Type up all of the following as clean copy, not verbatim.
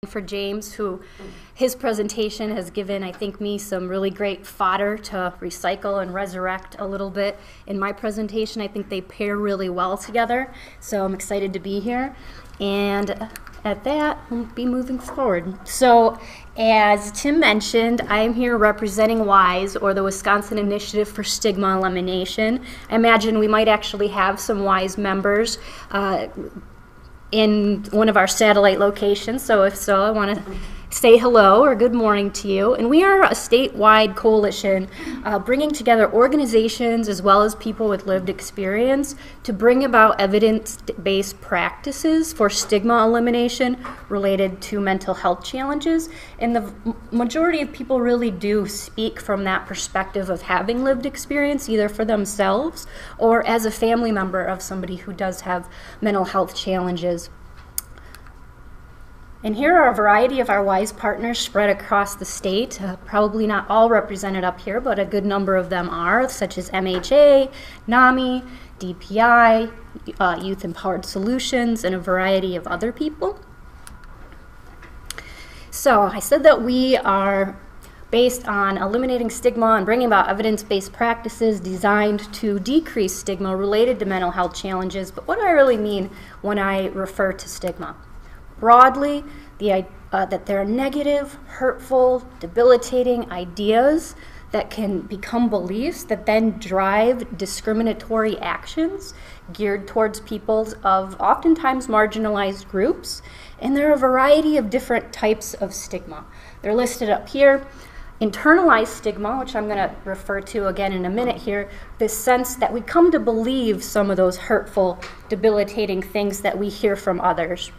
for James, who his presentation has given, I think, me some really great fodder to recycle and resurrect a little bit in my presentation. I think they pair really well together, so I'm excited to be here. And at that, we'll be moving forward. So, as Tim mentioned, I am here representing WISE, or the Wisconsin Initiative for Stigma Elimination. I imagine we might actually have some WISE members in one of our satellite locations, so if so, I want to say hello or good morning to you. And we are a statewide coalition bringing together organizations as well as people with lived experience to bring about evidence-based practices for stigma elimination related to mental health challenges. And the majority of people really do speak from that perspective of having lived experience, either for themselves or as a family member of somebody who does have mental health challenges. And here are a variety of our WISE partners spread across the state. Probably not all represented up here, but a good number of them are, such as MHA, NAMI, DPI, Youth Empowered Solutions, and a variety of other people. So I said that we are based on eliminating stigma and bringing about evidence-based practices designed to decrease stigma related to mental health challenges. But what do I really mean when I refer to stigma? Broadly, that there are negative, hurtful, debilitating ideas that can become beliefs that then drive discriminatory actions geared towards people of oftentimes marginalized groups. And there are a variety of different types of stigma. They're listed up here. Internalized stigma, which I'm going to refer to again in a minute here, this sense that we come to believe some of those hurtful, debilitating things that we hear from others.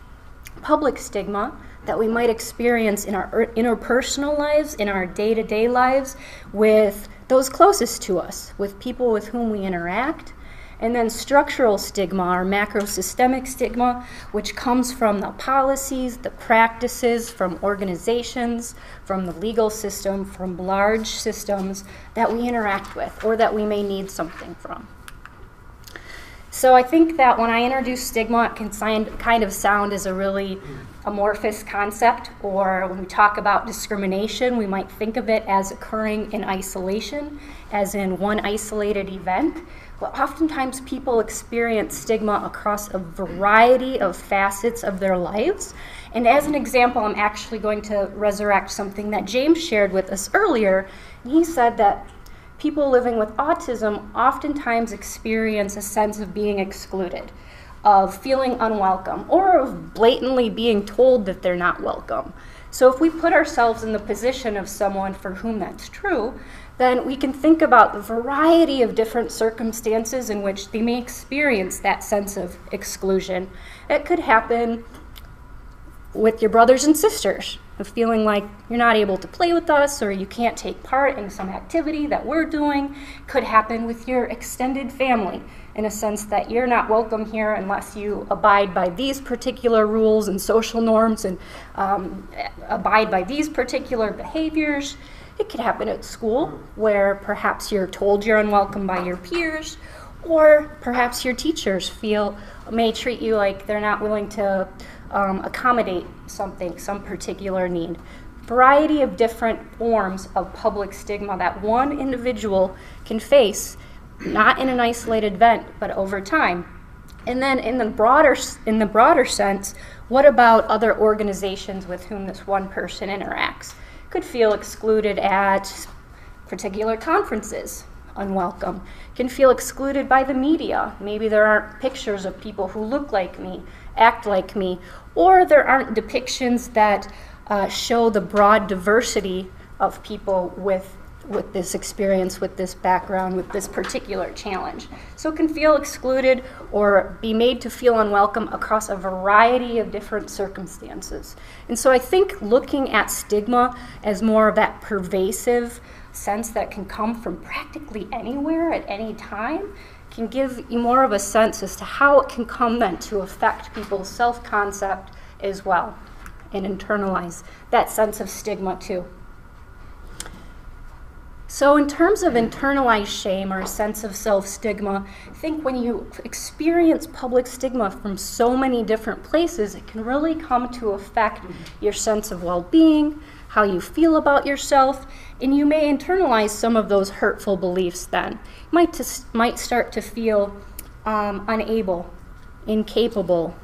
Public stigma that we might experience in our interpersonal lives, in our day-to-day lives, with those closest to us, with people with whom we interact. And then structural stigma, or macrosystemic stigma, which comes from the policies, the practices, from organizations, from the legal system, from large systems that we interact with or that we may need something from. So I think that when I introduce stigma, it can kind of sound as a really amorphous concept, or when we talk about discrimination, we might think of it as occurring in isolation, as in one isolated event. But oftentimes people experience stigma across a variety of facets of their lives. And as an example, I'm actually going to resurrect something that James shared with us earlier. And he said that people living with autism oftentimes experience a sense of being excluded, of feeling unwelcome, or of blatantly being told that they're not welcome. So if we put ourselves in the position of someone for whom that's true, then we can think about the variety of different circumstances in which they may experience that sense of exclusion. It could happen with your brothers and sisters, of feeling like you're not able to play with us or you can't take part in some activity that we're doing. Could happen with your extended family, in a sense that you're not welcome here unless you abide by these particular rules and social norms and abide by these particular behaviors. It could happen at school, where perhaps you're told you're unwelcome by your peers, or perhaps your teachers may treat you like they're not willing to accommodate some particular need. Variety of different forms of public stigma that one individual can face, not in an isolated event, but over time. And then in the broader sense, what about other organizations with whom this one person interacts? Could feel excluded at particular conferences, unwelcome. Can feel excluded by the media. Maybe there aren't pictures of people who look like me, act like me, or there aren't depictions that show the broad diversity of people with this experience, with this background, with this particular challenge. So can feel excluded or be made to feel unwelcome across a variety of different circumstances. And so I think looking at stigma as more of that pervasive sense that can come from practically anywhere at any time can give you more of a sense as to how it can come then to affect people's self-concept as well and internalize that sense of stigma too. So in terms of internalized shame or a sense of self-stigma, I think when you experience public stigma from so many different places, it can really come to affect your sense of well-being, how you feel about yourself, and you may internalize some of those hurtful beliefs then. You might start to feel unable, incapable,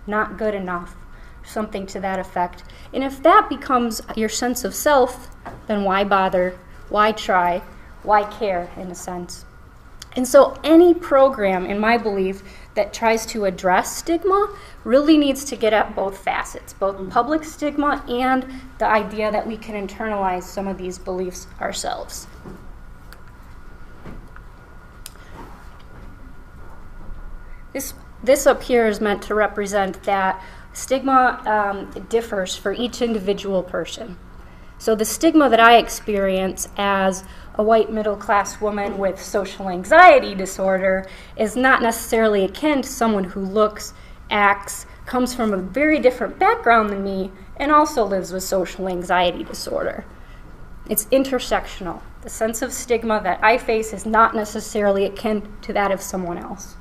not good enough, something to that effect. And if that becomes your sense of self, then why bother? Why try? Why care, in a sense? And so any program, in my belief, that tries to address stigma really needs to get at both facets, both public stigma and the idea that we can internalize some of these beliefs ourselves. This up here is meant to represent that stigma differs for each individual person. So the stigma that I experience as a white middle-class woman with social anxiety disorder is not necessarily akin to someone who looks, acts, comes from a very different background than me, and also lives with social anxiety disorder. It's intersectional. The sense of stigma that I face is not necessarily akin to that of someone else.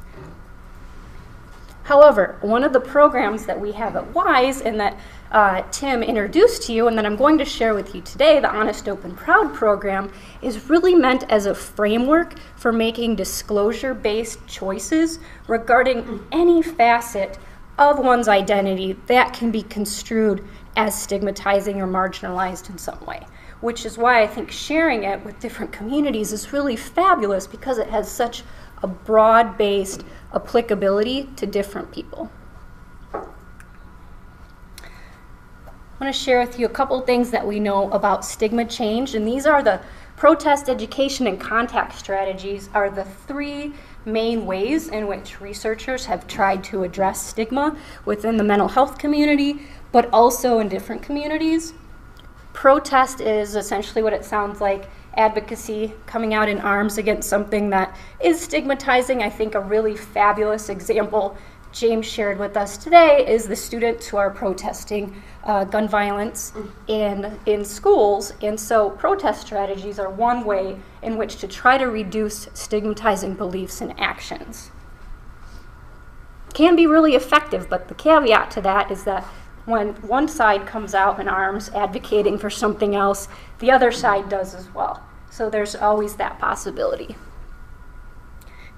However, one of the programs that we have at WISE and that Tim introduced to you and that I'm going to share with you today, the Honest, Open, Proud program, is really meant as a framework for making disclosure-based choices regarding any facet of one's identity that can be construed as stigmatizing or marginalized in some way, which is why I think sharing it with different communities is really fabulous because it has such a broad-based applicability to different people. I want to share with you a couple things that we know about stigma change, and these are the protest, education, and contact strategies are the three main ways in which researchers have tried to address stigma within the mental health community, but also in different communities. Protest is essentially what it sounds like, advocacy, coming out in arms against something that is stigmatizing. I think a really fabulous example James shared with us today is the students who are protesting gun violence in schools. And so protest strategies are one way in which to try to reduce stigmatizing beliefs and actions. Can be really effective, but the caveat to that is that when one side comes out in arms advocating for something else, the other side does as well. So there's always that possibility.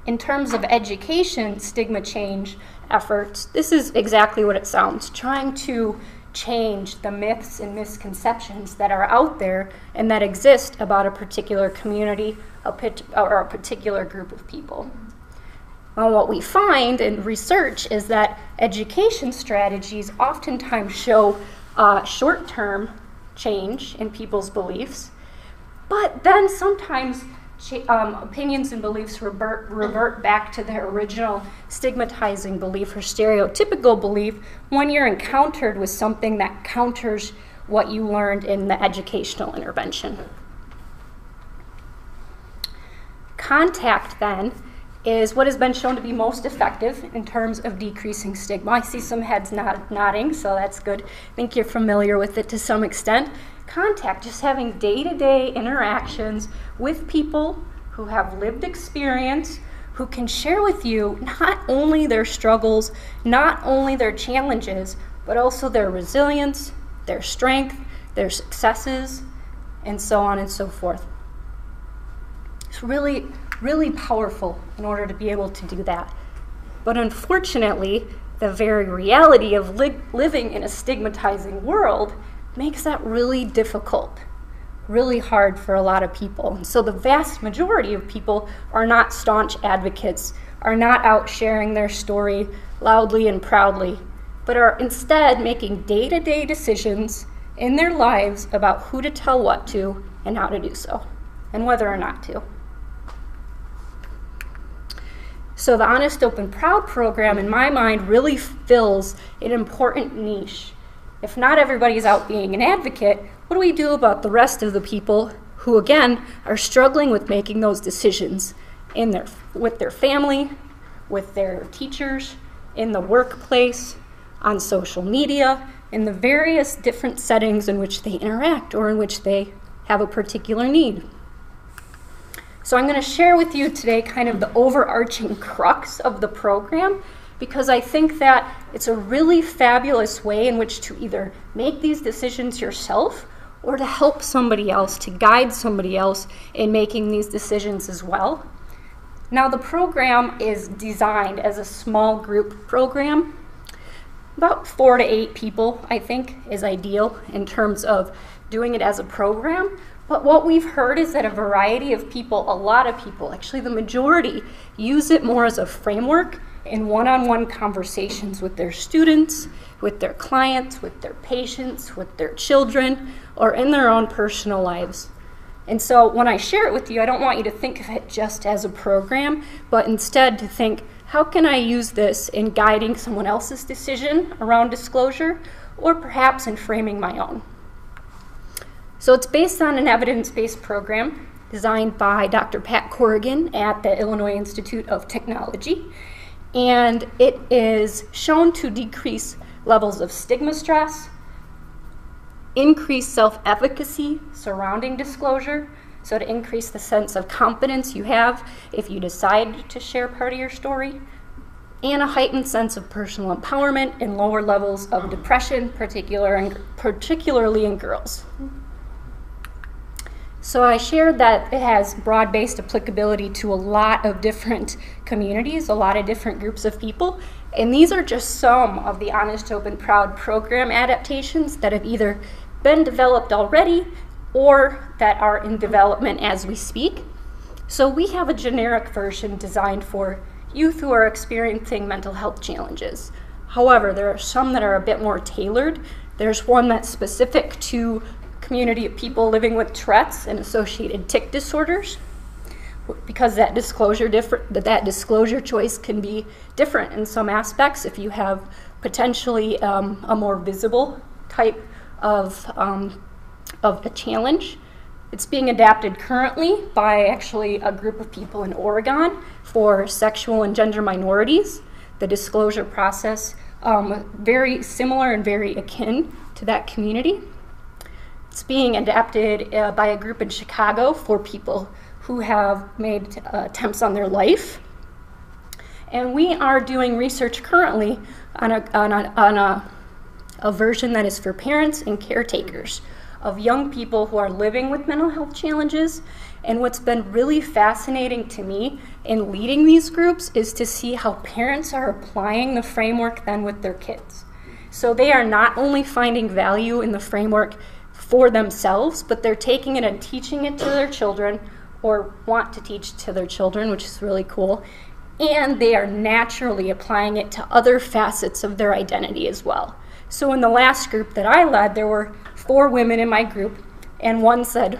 In terms of education, stigma change efforts, this is exactly what it sounds, trying to change the myths and misconceptions that are out there and that exist about a particular community or a particular group of people. Well, what we find in research is that education strategies oftentimes show short-term change in people's beliefs, but then sometimes opinions and beliefs revert back to their original stigmatizing belief or stereotypical belief when you're encountered with something that counters what you learned in the educational intervention. Contact, then, is what has been shown to be most effective in terms of decreasing stigma. I see some heads nodding, so that's good. I think you're familiar with it to some extent. Contact, just having day-to-day interactions with people who have lived experience, who can share with you not only their struggles, not only their challenges, but also their resilience, their strength, their successes, and so on and so forth. It's really, really powerful in order to be able to do that. But unfortunately, the very reality of living in a stigmatizing world makes that really difficult, really hard for a lot of people. And so the vast majority of people are not staunch advocates, are not out sharing their story loudly and proudly, but are instead making day-to-day decisions in their lives about who to tell what to and how to do so, and whether or not to. So the Honest, Open, Proud program, in my mind, really fills an important niche. If not everybody's out being an advocate, what do we do about the rest of the people who, again, are struggling with making those decisions with their family, with their teachers, in the workplace, on social media, in the various different settings in which they interact or in which they have a particular need? So I'm going to share with you today kind of the overarching crux of the program, because I think that it's a really fabulous way in which to either make these decisions yourself or to help somebody else, to guide somebody else in making these decisions as well. Now, the program is designed as a small group program. About 4 to 8 people, I think, is ideal in terms of doing it as a program. But what we've heard is that a variety of people, a lot of people, actually the majority, use it more as a framework in one-on-one conversations with their students, with their clients, with their patients, with their children, or in their own personal lives. And so when I share it with you, I don't want you to think of it just as a program, but instead to think, how can I use this in guiding someone else's decision around disclosure, or perhaps in framing my own? So it's based on an evidence-based program designed by Dr. Pat Corrigan at the Illinois Institute of Technology. And it is shown to decrease levels of stigma stress, increase self-efficacy surrounding disclosure, so to increase the sense of confidence you have if you decide to share part of your story, and a heightened sense of personal empowerment and lower levels of depression, particularly in girls. So I shared that it has broad-based applicability to a lot of different communities, a lot of different groups of people, and these are just some of the Honest, Open, Proud program adaptations that have either been developed already or that are in development as we speak. So we have a generic version designed for youth who are experiencing mental health challenges. However, there are some that are a bit more tailored. There's one that's specific to community of people living with Tourette's and associated tic disorders, because that disclosure choice can be different in some aspects if you have potentially a more visible type of a challenge. It's being adapted currently by actually a group of people in Oregon for sexual and gender minorities. The disclosure process very similar and very akin to that community. It's being adapted by a group in Chicago for people who have made attempts on their life. And we are doing research currently on a version that is for parents and caretakers of young people who are living with mental health challenges. And what's been really fascinating to me in leading these groups is to see how parents are applying the framework then with their kids. So they are not only finding value in the framework for themselves, but they're taking it and teaching it to their children, or want to teach to their children, which is really cool. And they are naturally applying it to other facets of their identity as well. So in the last group that I led, there were 4 women in my group, and one said,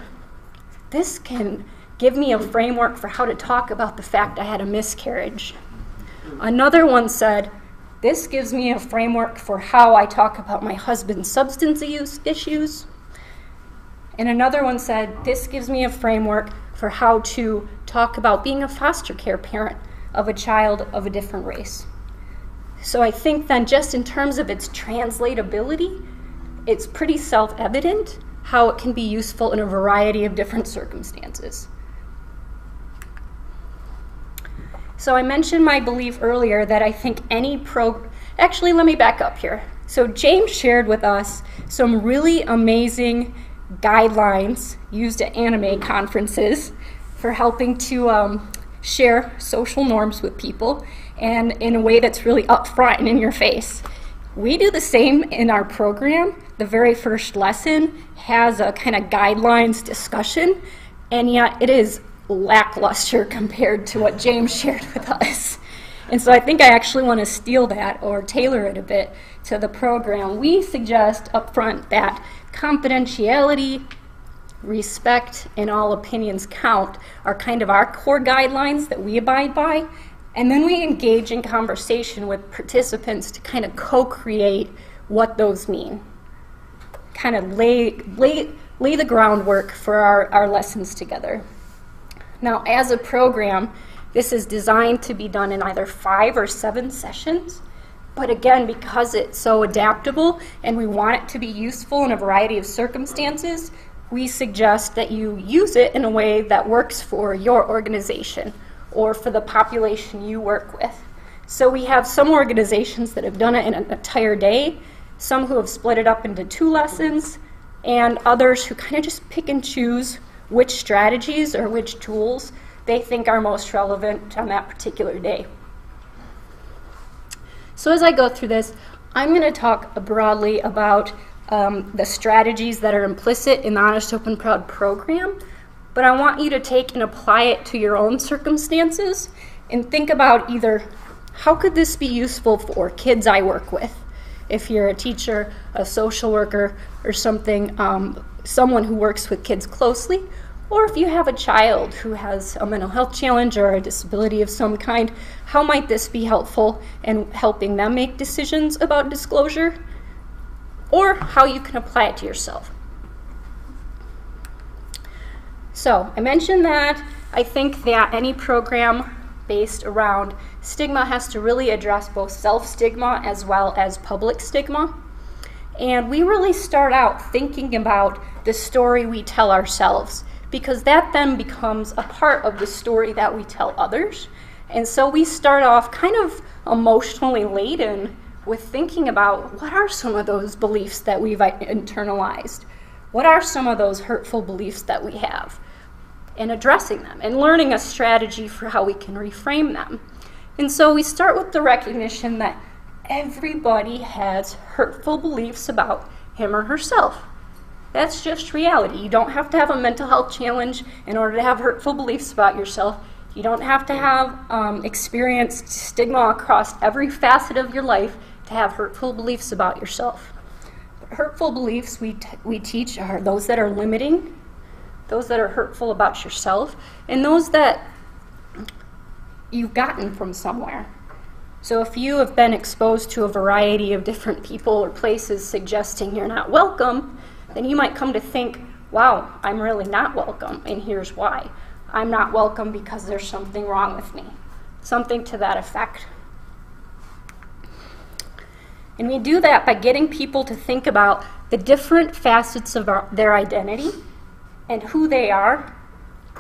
"This can give me a framework for how to talk about the fact I had a miscarriage." Another one said, "This gives me a framework for how I talk about my husband's substance use issues." And another one said, "This gives me a framework for how to talk about being a foster care parent of a child of a different race." So I think then just in terms of its translatability, it's pretty self-evident how it can be useful in a variety of different circumstances. So I mentioned my belief earlier that I think actually, let me back up here. So James shared with us some really amazing guidelines used at anime conferences for helping to share social norms with people, and in a way that's really upfront and in your face. We do the same in our program. The very first lesson has a kind of guidelines discussion, and yet it is lackluster compared to what James shared with us. And so I think I actually want to steal that or tailor it a bit to the program. We suggest up front that confidentiality, respect, and all opinions count are kind of our core guidelines that we abide by. And then we engage in conversation with participants to kind of co-create what those mean. Kind of lay the groundwork for our lessons together. Now, as a program, this is designed to be done in either 5 or 7 sessions. But again, because it's so adaptable and we want it to be useful in a variety of circumstances, we suggest that you use it in a way that works for your organization or for the population you work with. So we have some organizations that have done it in an entire day, some who have split it up into 2 lessons, and others who kind of just pick and choose which strategies or which tools they think are most relevant on that particular day. So as I go through this, I'm going to talk broadly about the strategies that are implicit in the Honest, Open, Proud program, but I want you to take and apply it to your own circumstances and think about either how could this be useful for kids I work with, if you're a teacher, a social worker, or something, someone who works with kids closely, or if you have a child who has a mental health challenge or a disability of some kind, how might this be helpful in helping them make decisions about disclosure, or how you can apply it to yourself. So I mentioned that I think that any program based around stigma has to really address both self-stigma as well as public stigma. And we really start out thinking about the story we tell ourselves, because that then becomes a part of the story that we tell others. And so we start off kind of emotionally laden with thinking about what are some of those beliefs that we've internalized? What are some of those hurtful beliefs that we have? And addressing them and learning a strategy for how we can reframe them. And so we start with the recognition that everybody has hurtful beliefs about him or herself. That's just reality. You don't have to have a mental health challenge in order to have hurtful beliefs about yourself. You don't have to have experienced stigma across every facet of your life to have hurtful beliefs about yourself. But hurtful beliefs we teach are those that are limiting, those that are hurtful about yourself, and those that you've gotten from somewhere. So if you have been exposed to a variety of different people or places suggesting you're not welcome, then you might come to think, wow, I'm really not welcome, and here's why. I'm not welcome because there's something wrong with me. Something to that effect. And we do that by getting people to think about the different facets of their identity and who they are,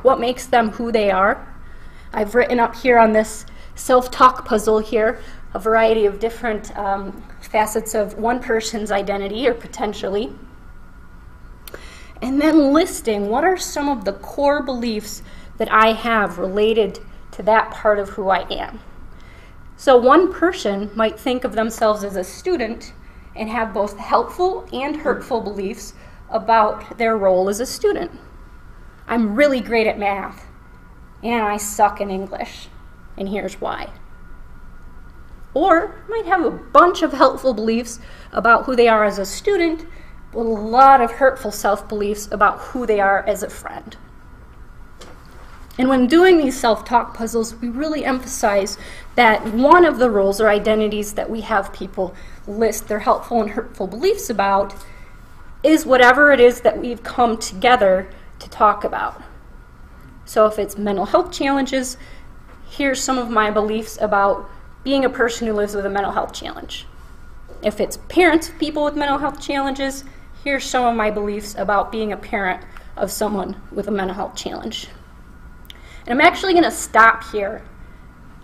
what makes them who they are. I've written up here on this self-talk puzzle here a variety of different facets of one person's identity, or potentially. And then listing what are some of the core beliefs that I have related to that part of who I am. So one person might think of themselves as a student and have both helpful and hurtful beliefs about their role as a student. I'm really great at math, and I suck in English, and here's why. Or might have a bunch of helpful beliefs about who they are as a student, but a lot of hurtful self-beliefs about who they are as a friend. And when doing these self-talk puzzles, we really emphasize that one of the roles or identities that we have people list their helpful and hurtful beliefs about is whatever it is that we've come together to talk about. So if it's mental health challenges, here's some of my beliefs about being a person who lives with a mental health challenge. If it's parents of people with mental health challenges, here's some of my beliefs about being a parent of someone with a mental health challenge. And I'm actually going to stop here.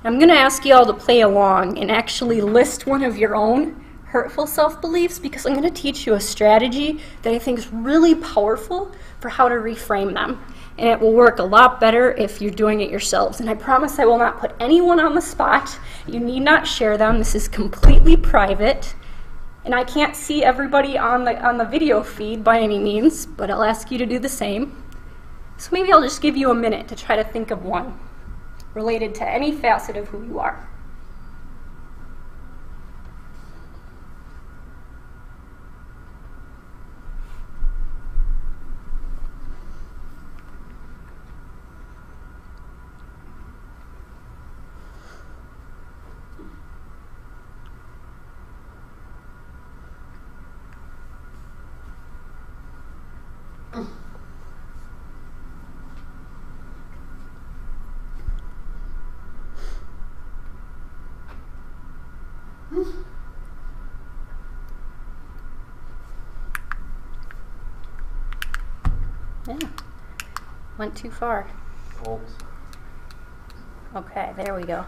I'm going to ask you all to play along and actually list one of your own hurtful self-beliefs, because I'm going to teach you a strategy that I think is really powerful for how to reframe them. And it will work a lot better if you're doing it yourselves. And I promise I will not put anyone on the spot. You need not share them. This is completely private. And I can't see everybody on the video feed by any means, but I'll ask you to do the same. So maybe I'll just give you a minute to try to think of one related to any facet of who you are. Yeah. Went too far. Colts. Okay, there we go.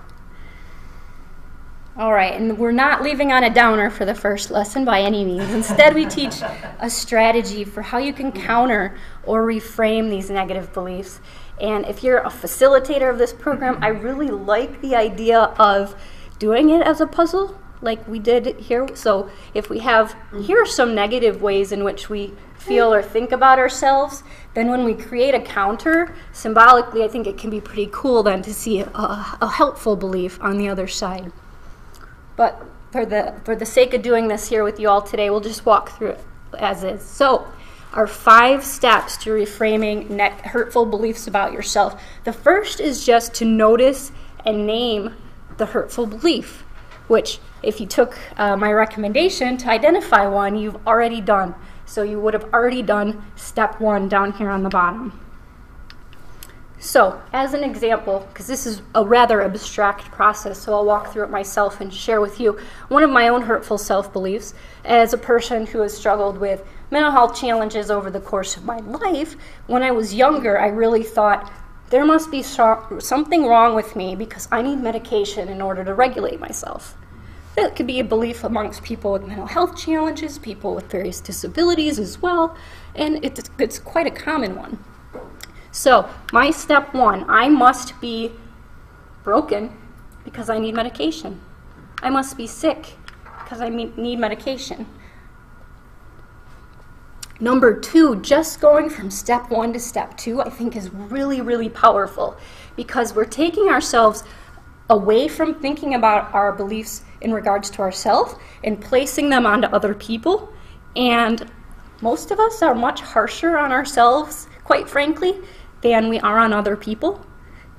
All right, and we're not leaving on a downer for the first lesson by any means. Instead, we teach a strategy for how you can counter or reframe these negative beliefs. And if you're a facilitator of this program, I really like the idea of doing it as a puzzle, like we did here. So if we have, here are some negative ways in which we feel or think about ourselves, then when we create a counter, symbolically, I think it can be pretty cool then to see a helpful belief on the other side. But for the sake of doing this here with you all today, we'll just walk through it as is. So, our 5 steps to reframing hurtful beliefs about yourself. The first is just to notice and name the hurtful belief, which if you took my recommendation to identify one, you've already done. So you would have already done step 1 down here on the bottom. So, as an example, because this is a rather abstract process, so I'll walk through it myself and share with you one of my own hurtful self-beliefs. As a person who has struggled with mental health challenges over the course of my life, when I was younger, I really thought there must be something wrong with me because I need medication in order to regulate myself. That could be a belief amongst people with mental health challenges, people with various disabilities as well, and it's quite a common one. So, my step 1, I must be broken because I need medication. I must be sick because I need medication. Number 2, just going from step 1 to step 2, I think is really, really powerful because we're taking ourselves away from thinking about our beliefs in regards to ourselves and placing them onto other people. And most of us are much harsher on ourselves, quite frankly, than we are on other people.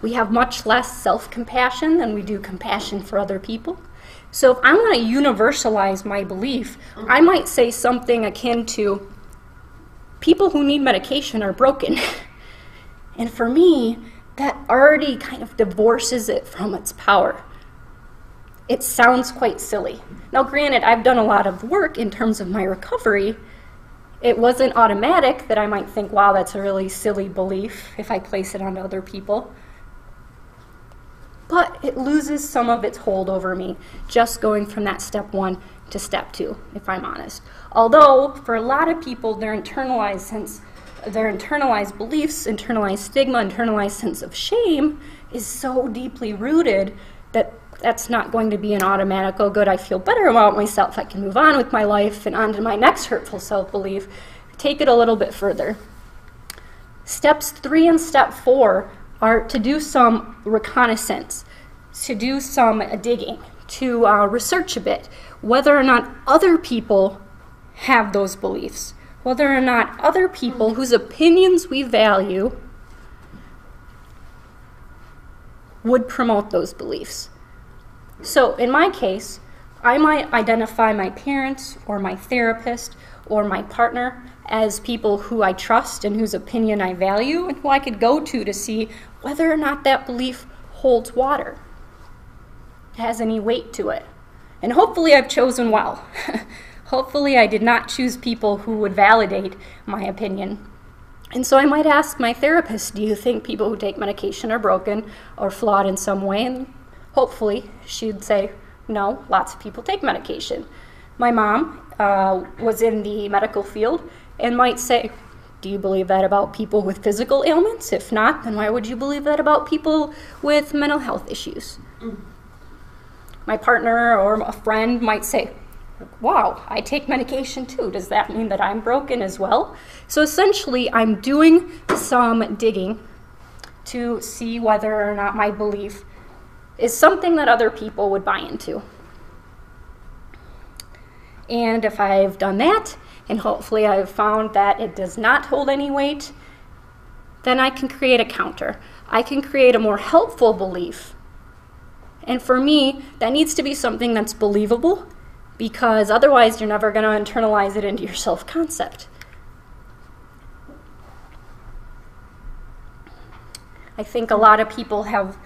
We have much less self-compassion than we do compassion for other people. So if I want to universalize my belief, I might say something akin to, people who need medication are broken. And for me, that already kind of divorces it from its power. It sounds quite silly. Now granted, I've done a lot of work in terms of my recovery. It wasn't automatic that I might think, wow, that's a really silly belief if I place it onto other people. But it loses some of its hold over me just going from that step 1 to step 2, if I'm honest. Although, for a lot of people, their internalized beliefs, internalized stigma, internalized sense of shame is so deeply rooted that that's not going to be an automatic, oh good, I feel better about myself, I can move on with my life and on to my next hurtful self-belief. Take it a little bit further. Steps 3 and step 4 are to do some reconnaissance, to do some digging, to research a bit whether or not other people have those beliefs, whether or not other people whose opinions we value would promote those beliefs. So in my case, I might identify my parents or my therapist or my partner as people who I trust and whose opinion I value and who I could go to see whether or not that belief holds water, has any weight to it. And hopefully I've chosen well. Hopefully I did not choose people who would validate my opinion. And so I might ask my therapist, do you think people who take medication are broken or flawed in some way? And hopefully she'd say, no, lots of people take medication. My mom was in the medical field and might say, do you believe that about people with physical ailments? If not, then why would you believe that about people with mental health issues? My partner or a friend might say, wow, I take medication too. Does that mean that I'm broken as well? So essentially, I'm doing some digging to see whether or not my belief is something that other people would buy into. And if I've done that, and hopefully I've found that it does not hold any weight, then I can create a counter. I can create a more helpful belief. And for me, that needs to be something that's believable, because otherwise you're never going to internalize it into your self-concept. I think a lot of people have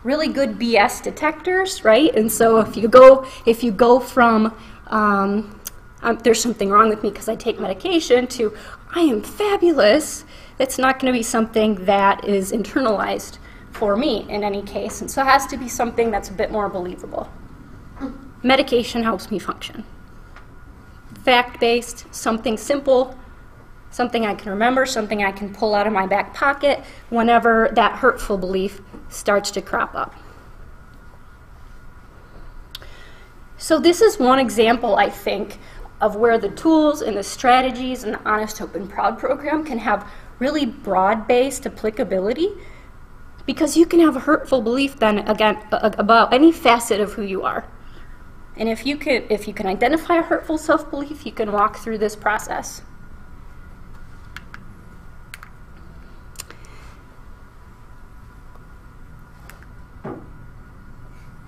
really good BS detectors, right? And so if you go from there's something wrong with me because I take medication to I am fabulous, it's not going to be something that is internalized for me in any case. And so it has to be something that's a bit more believable. Medication helps me function. Fact-based, something simple, something I can remember, something I can pull out of my back pocket whenever that hurtful belief starts to crop up. So this is one example, I think, of where the tools and the strategies in the Honest, Hope, and Proud program can have really broad-based applicability, because you can have a hurtful belief then again about any facet of who you are. And if you can identify a hurtful self-belief, you can walk through this process.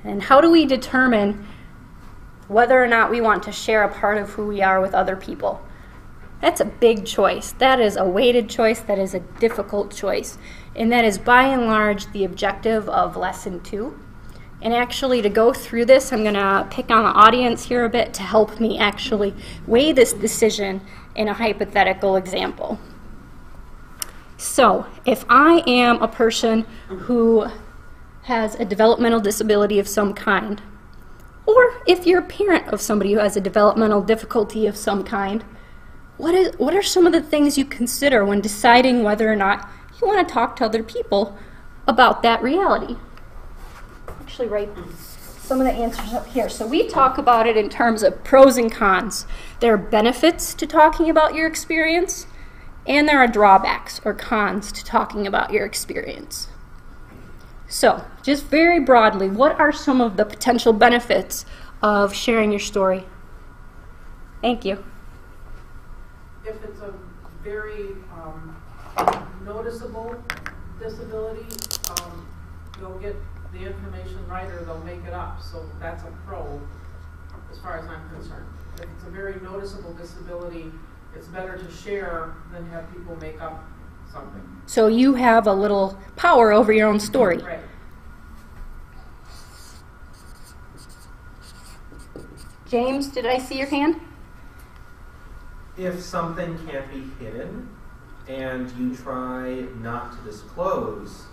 And how do we determine whether or not we want to share a part of who we are with other people? That's a big choice. That is a weighted choice. That is a difficult choice. And that is by and large the objective of lesson 2. And actually, to go through this, I'm going to pick on the audience here a bit to help me actually weigh this decision in a hypothetical example. So, if I am a person who has a developmental disability of some kind, or if you're a parent of somebody who has a developmental difficulty of some kind, what are some of the things you consider when deciding whether or not you want to talk to other people about that reality? Actually write some of the answers up here. So we talk about it in terms of pros and cons. There are benefits to talking about your experience, and there are drawbacks or cons to talking about your experience. So, just very broadly, what are some of the potential benefits of sharing your story? Thank you. If it's a very noticeable disability, you'll get the information right or they'll make it up. So that's a pro as far as I'm concerned. If it's a very noticeable disability, it's better to share than have people make up something. So you have a little power over your own story. Right. James, did I see your hand? If something can't be hidden and you try not to disclose,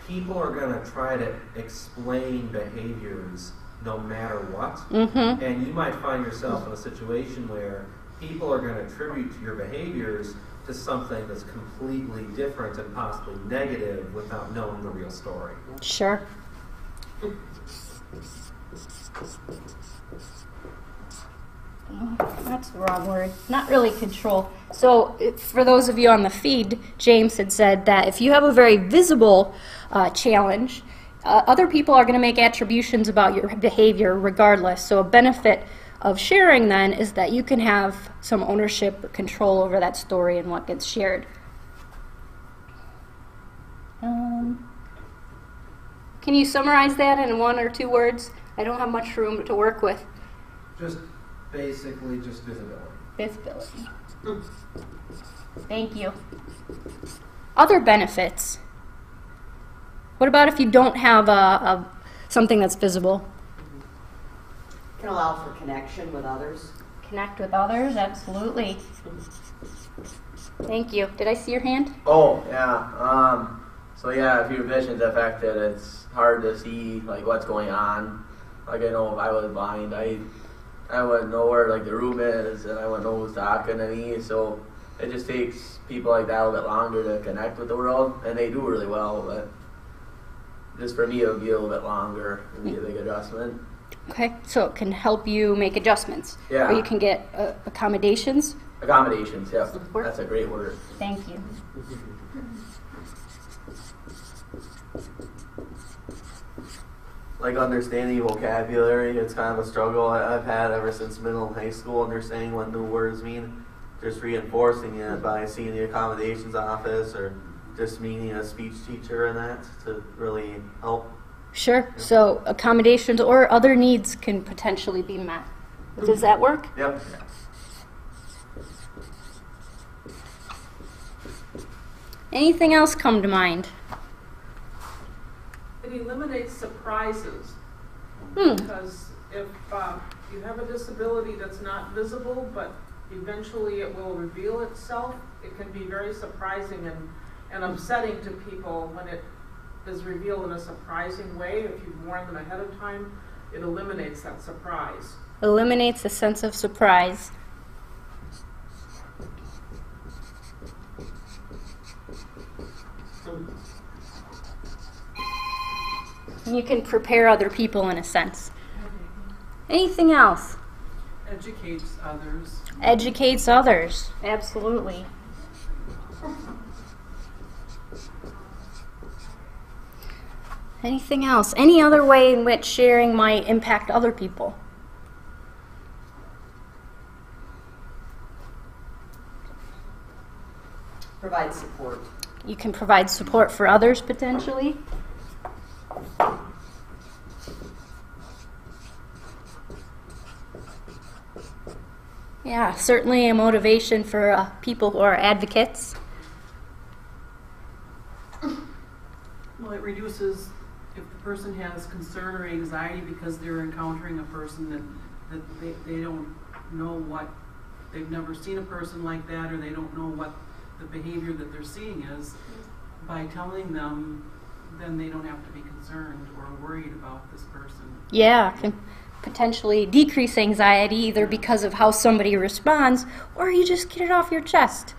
people are going to try to explain behaviors no matter what. Mm-hmm. And you might find yourself in a situation where people are going to attribute your behaviors to something that's completely different and possibly negative without knowing the real story. Sure. Oh, that's the wrong word. Not really control. So for those of you on the feed, James had said that if you have a very visible challenge, other people are going to make attributions about your behavior regardless. So a benefit of sharing then is that you can have some ownership or control over that story and what gets shared. Can you summarize that in 1 or 2 words? I don't have much room to work with. Just basically just visibility. Visibility. Thank you. Other benefits. What about if you don't have something that's visible? Can allow for connection with others. Connect with others, absolutely. Thank you. Did I see your hand? Oh, yeah. So yeah, if you mentioned the fact that it's hard to see like what's going on. Like I know if I was blind, I wouldn't know where like the room is, and I wouldn't know who's talking to me. So it just takes people like that a little bit longer to connect with the world, and they do really well. But just for me, it would be a little bit longer. It would be a big adjustment. Okay, so it can help you make adjustments. Yeah. Or you can get accommodations. Accommodations, yes. That's a great word. Thank you. Like understanding vocabulary, it's kind of a struggle I've had ever since middle and high school, understanding what new words mean. Just reinforcing it by seeing the accommodations office or just meeting a speech teacher and that to really help. Sure. So accommodations or other needs can potentially be met. Does that work? Yep. Anything else come to mind? It eliminates surprises. Because if you have a disability that's not visible, but eventually it will reveal itself. It can be very surprising and upsetting to people when it is revealed in a surprising way. If you've warned them ahead of time, it eliminates that surprise. Eliminates the sense of surprise. And you can prepare other people in a sense. Anything else? Educates others. Educates others. Absolutely. Anything else? Any other way in which sharing might impact other people? Provide support. You can provide support for others potentially. Yeah, certainly a motivation for people who are advocates. Well, it reduces if the person has concern or anxiety because they're encountering a person that they don't know what, they've never seen a person like that, or they don't know what the behavior that they're seeing is. By telling them, then they don't have to be concerned or worried about this person. Yeah, can potentially decrease anxiety either because of how somebody responds, or you just get it off your chest.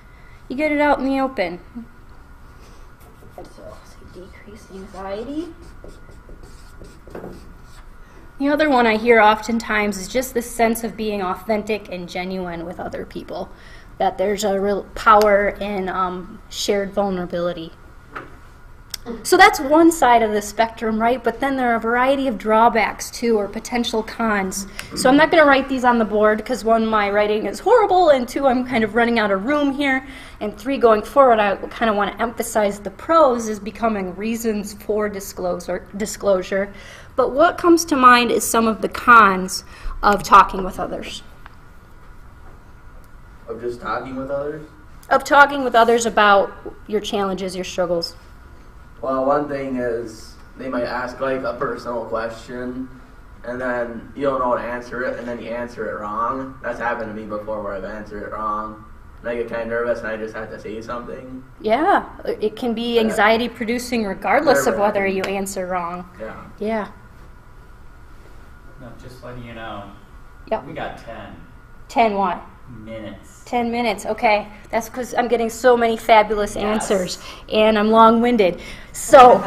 You get it out in the open. So, decrease anxiety. The other one I hear oftentimes is just the sense of being authentic and genuine with other people. That there's a real power in shared vulnerability. So that's one side of the spectrum, right? But then there are a variety of drawbacks too, or potential cons. So I'm not going to write these on the board because one, my writing is horrible, and two, I'm kind of running out of room here, and three, going forward, I kind of want to emphasize the pros as becoming reasons for disclosure. But what comes to mind is some of the cons of talking with others. Of just talking with others? Of talking with others about your challenges, your struggles. Well, one thing is they might ask like a personal question, and then you don't know how to answer it, and then you answer it wrong. That's happened to me before where I've answered it wrong. And I get kind of nervous, and I just have to say something. Yeah, it can be anxiety producing regardless of whether you answer wrong. Yeah. Yeah. No, just letting you know. Yep. We got 10 10 what? minutes. 10 minutes, okay. That's because I'm getting so many fabulous Yes. answers, and I'm long-winded. So,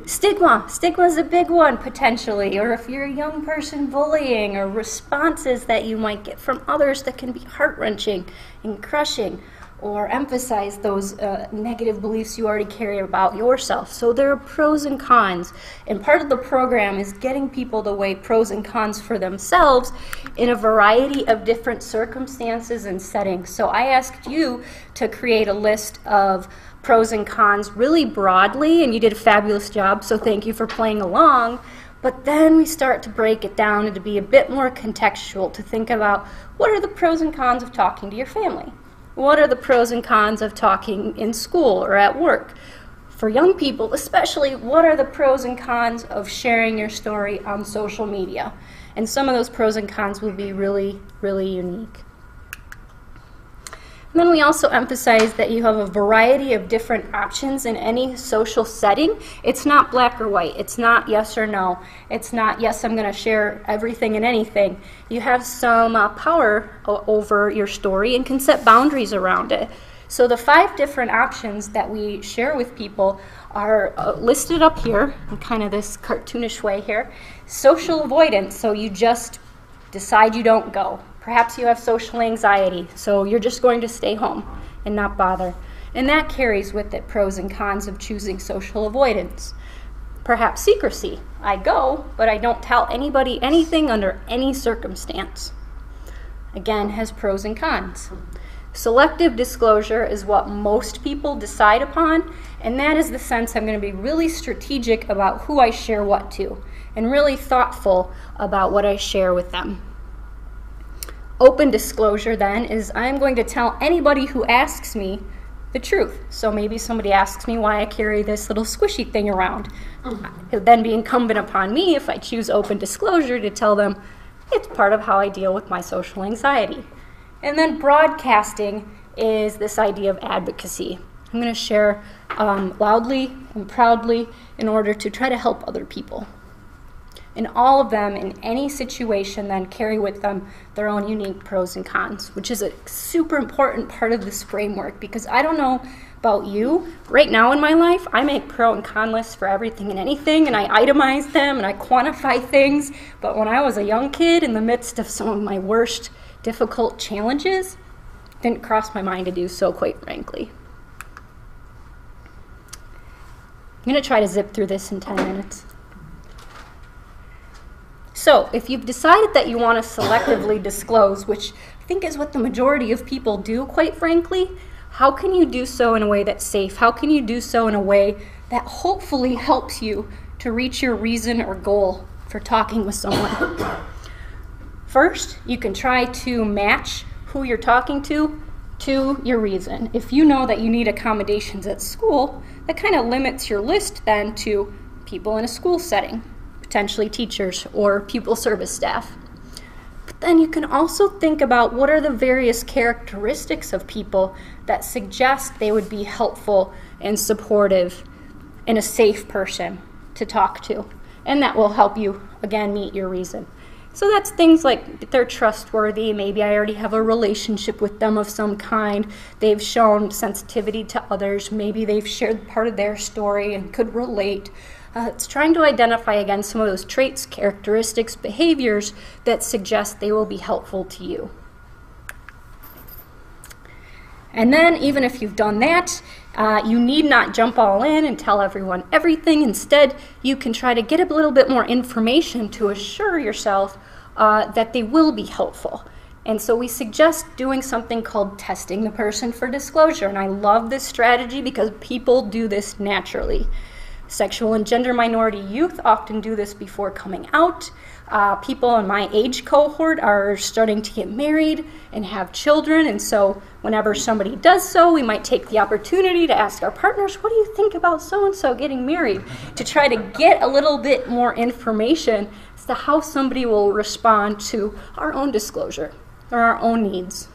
stigma. Stigma is a big one, potentially. Or if you're a young person, bullying, or responses that you might get from others that can be heart-wrenching and crushing, or emphasize those negative beliefs you already carry about yourself. So there are pros and cons, and part of the program is getting people to weigh pros and cons for themselves in a variety of different circumstances and settings. So I asked you to create a list of pros and cons really broadly, and you did a fabulous job, so thank you for playing along. But then we start to break it down and to be a bit more contextual, to think about what are the pros and cons of talking to your family? What are the pros and cons of talking in school or at work? For young people especially, what are the pros and cons of sharing your story on social media? And some of those pros and cons will be really, really unique. And then we also emphasize that you have a variety of different options in any social setting. It's not black or white. It's not yes or no. It's not yes, I'm going to share everything and anything. You have some power over your story and can set boundaries around it. So the 5 different options that we share with people are listed up here in kind of this cartoonish way here. Social avoidance, so you just decide you don't go. Perhaps you have social anxiety, so you're just going to stay home and not bother. And that carries with it pros and cons of choosing social avoidance. Perhaps secrecy. I go, but I don't tell anybody anything under any circumstance. Again, has pros and cons. Selective disclosure is what most people decide upon, and that is the sense I'm going to be really strategic about who I share what to, and really thoughtful about what I share with them. Open disclosure, then, is I'm going to tell anybody who asks me the truth. So maybe somebody asks me why I carry this little squishy thing around. It would then be incumbent upon me, if I choose open disclosure, to tell them it's part of how I deal with my social anxiety. And then broadcasting is this idea of advocacy. I'm going to share loudly and proudly in order to try to help other people. And all of them, in any situation, then carry with them their own unique pros and cons, which is a super important part of this framework, because I don't know about you, right now in my life, I make pro and con lists for everything and anything, and I itemize them and I quantify things. But when I was a young kid, in the midst of some of my worst difficult challenges, it didn't cross my mind to do so, quite frankly. I'm going to try to zip through this in 10 minutes. So, if you've decided that you want to selectively disclose, which I think is what the majority of people do, quite frankly, how can you do so in a way that's safe? How can you do so in a way that hopefully helps you to reach your reason or goal for talking with someone? First, you can try to match who you're talking to your reason. If you know that you need accommodations at school, that kind of limits your list then to people in a school setting, potentially teachers or pupil service staff. But then you can also think about what are the various characteristics of people that suggest they would be helpful and supportive and a safe person to talk to. And that will help you, again, meet your reason. So that's things like they're trustworthy, maybe I already have a relationship with them of some kind, they've shown sensitivity to others, maybe they've shared part of their story and could relate. It's trying to identify, again, some of those traits, characteristics, behaviors that suggest they will be helpful to you. And then, even if you've done that, you need not jump all in and tell everyone everything. Instead, you can try to get a little bit more information to assure yourself that they will be helpful. And so we suggest doing something called testing the person for disclosure. And I love this strategy because people do this naturally. Sexual and gender minority youth often do this before coming out. People in my age cohort are starting to get married and have children, and so whenever somebody does so, we might take the opportunity to ask our partners, what do you think about so-and-so getting married? To try to get a little bit more information as to how somebody will respond to our own disclosure or our own needs.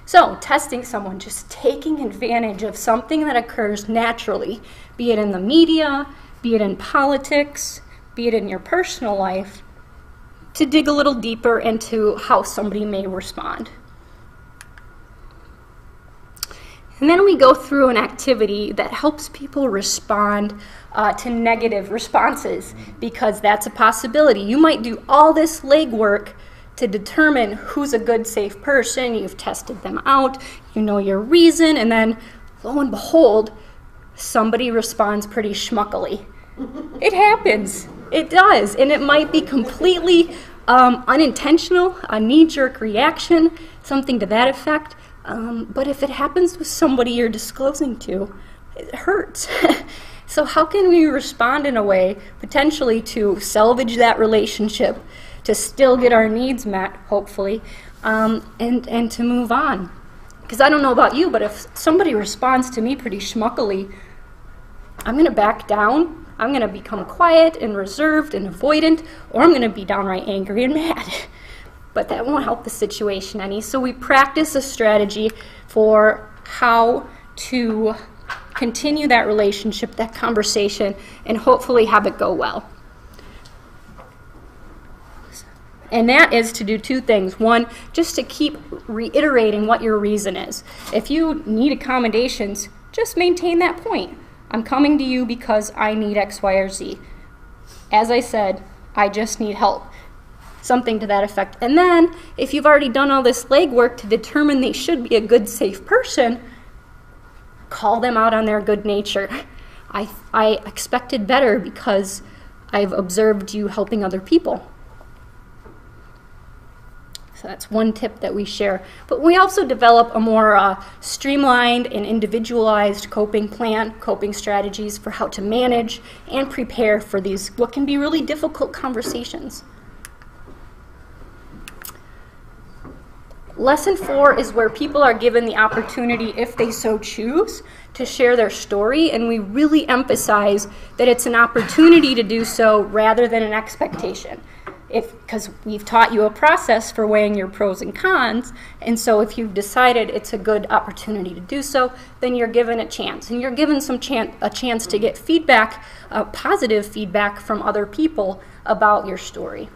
So, testing someone, just taking advantage of something that occurs naturally, be it in the media, be it in politics, be it in your personal life, to dig a little deeper into how somebody may respond. And then we go through an activity that helps people respond to negative responses, because that's a possibility. You might do all this legwork to determine who's a good, safe person. You've tested them out, you know your reason, and then lo and behold, somebody responds pretty schmuckily. It happens. It does. And it might be completely unintentional, a knee-jerk reaction, something to that effect. But if it happens with somebody you're disclosing to, it hurts. So how can we respond in a way potentially to salvage that relationship, to still get our needs met, hopefully, and to move on? Because I don't know about you, but if somebody responds to me pretty schmuckily, I'm going to back down. I'm going to become quiet and reserved and avoidant, or I'm going to be downright angry and mad. But that won't help the situation any. So we practice a strategy for how to continue that relationship, that conversation, and hopefully have it go well. And that is to do two things. One, just to keep reiterating what your reason is. If you need accommodations, just maintain that point. I'm coming to you because I need X, Y, or Z. As I said, I just need help. Something to that effect. And then, if you've already done all this legwork to determine they should be a good, safe person, call them out on their good nature. I expected better because I've observed you helping other people. So that's one tip that we share. But we also develop a more streamlined and individualized coping plan, coping strategies for how to manage and prepare for these, what can be really difficult conversations. Lesson 4 is where people are given the opportunity, if they so choose, to share their story, and we really emphasize that it's an opportunity to do so rather than an expectation. because we've taught you a process for weighing your pros and cons, and so if you've decided it's a good opportunity to do so, then you're given a chance, and you're given a chance to get feedback, positive feedback from other people about your story.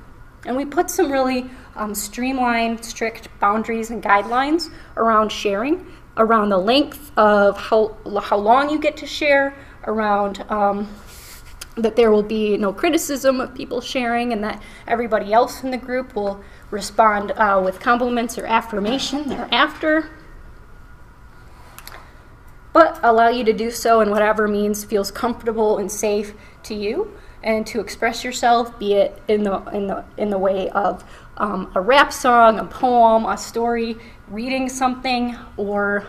And we put some really streamlined, strict boundaries and guidelines around sharing, around the length of how long you get to share, around that there will be no criticism of people sharing, and that everybody else in the group will respond with compliments or affirmation thereafter, but allow you to do so in whatever means feels comfortable and safe to you, and to express yourself, be it in the way of a rap song, a poem, a story, reading something, or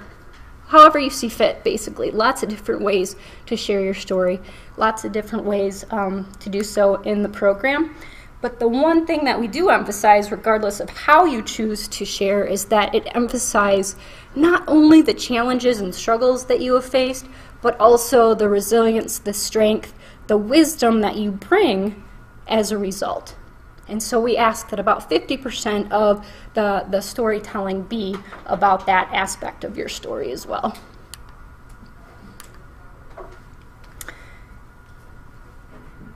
however you see fit, basically. Lots of different ways to share your story, lots of different ways to do so in the program. But the one thing that we do emphasize, regardless of how you choose to share, is that it emphasizes not only the challenges and struggles that you have faced, but also the resilience, the strength, the wisdom that you bring as a result. And so we ask that about 50% of the storytelling be about that aspect of your story as well.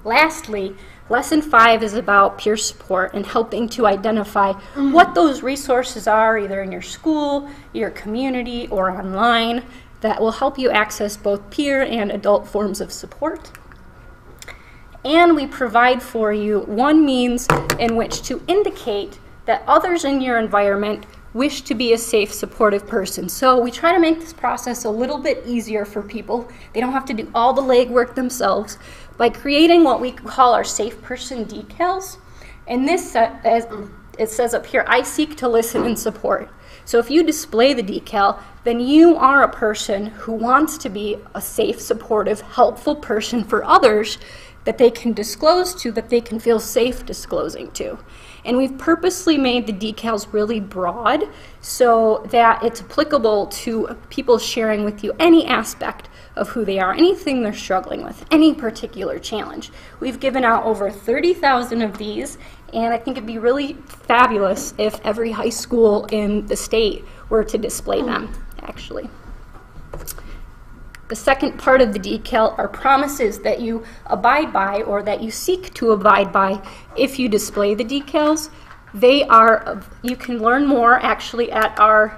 Lastly, Lesson 5 is about peer support and helping to identify what those resources are, either in your school, your community, or online, that will help you access both peer and adult forms of support. And we provide for you one means in which to indicate that others in your environment wish to be a safe, supportive person. So we try to make this process a little bit easier for people. They don't have to do all the legwork themselves by creating what we call our safe person decals. And this, as it says up here, I seek to listen and support. So if you display the decal, then you are a person who wants to be a safe, supportive, helpful person for others that they can disclose to, that they can feel safe disclosing to. And we've purposely made the decals really broad so that it's applicable to people sharing with you any aspect of who they are, anything they're struggling with, any particular challenge. We've given out over 30,000 of these, and I think it'd be really fabulous if every high school in the state were to display them, actually. The second part of the decal are promises that you abide by, or that you seek to abide by if you display the decals. They are, you can learn more actually at our,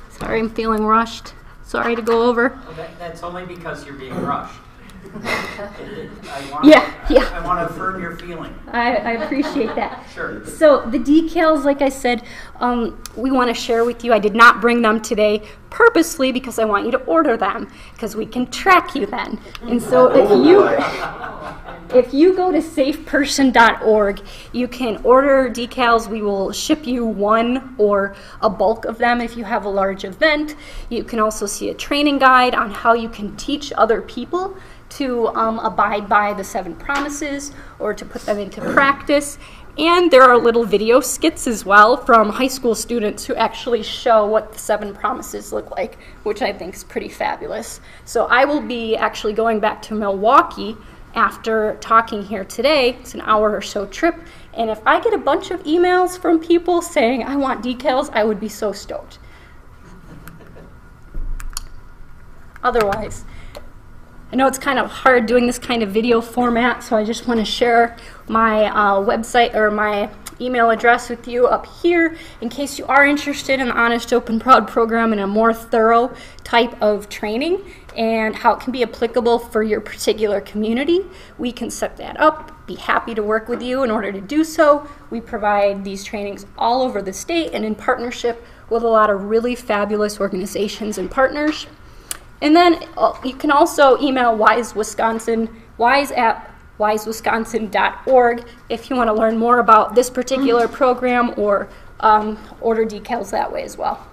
sorry, I'm feeling rushed. Sorry to go over. Well, that's only because you're being rushed. I want to affirm your feeling. I appreciate that. Sure. So the decals, like I said, we want to share with you. I did not bring them today purposely because I want you to order them, because we can track you then. And so if you go to safeperson.org, you can order decals. We will ship you one or a bulk of them if you have a large event. You can also see a training guide on how you can teach other people to abide by the 7 promises, or to put them into practice. And there are little video skits as well from high school students who actually show what the 7 promises look like, which I think is pretty fabulous. So I will be actually going back to Milwaukee after talking here today. It's an hour or so trip. And if I get a bunch of emails from people saying, I want decals, I would be so stoked. Otherwise, I know it's kind of hard doing this kind of video format, so I just want to share my website or my email address with you up here in case you are interested in the Honest, Open, Proud program and a more thorough type of training and how it can be applicable for your particular community. We can set that up, be happy to work with you in order to do so. We provide these trainings all over the state and in partnership with a lot of really fabulous organizations and partners. And then you can also email wise@wisewisconsin.org if you want to learn more about this particular program, or order decals that way as well.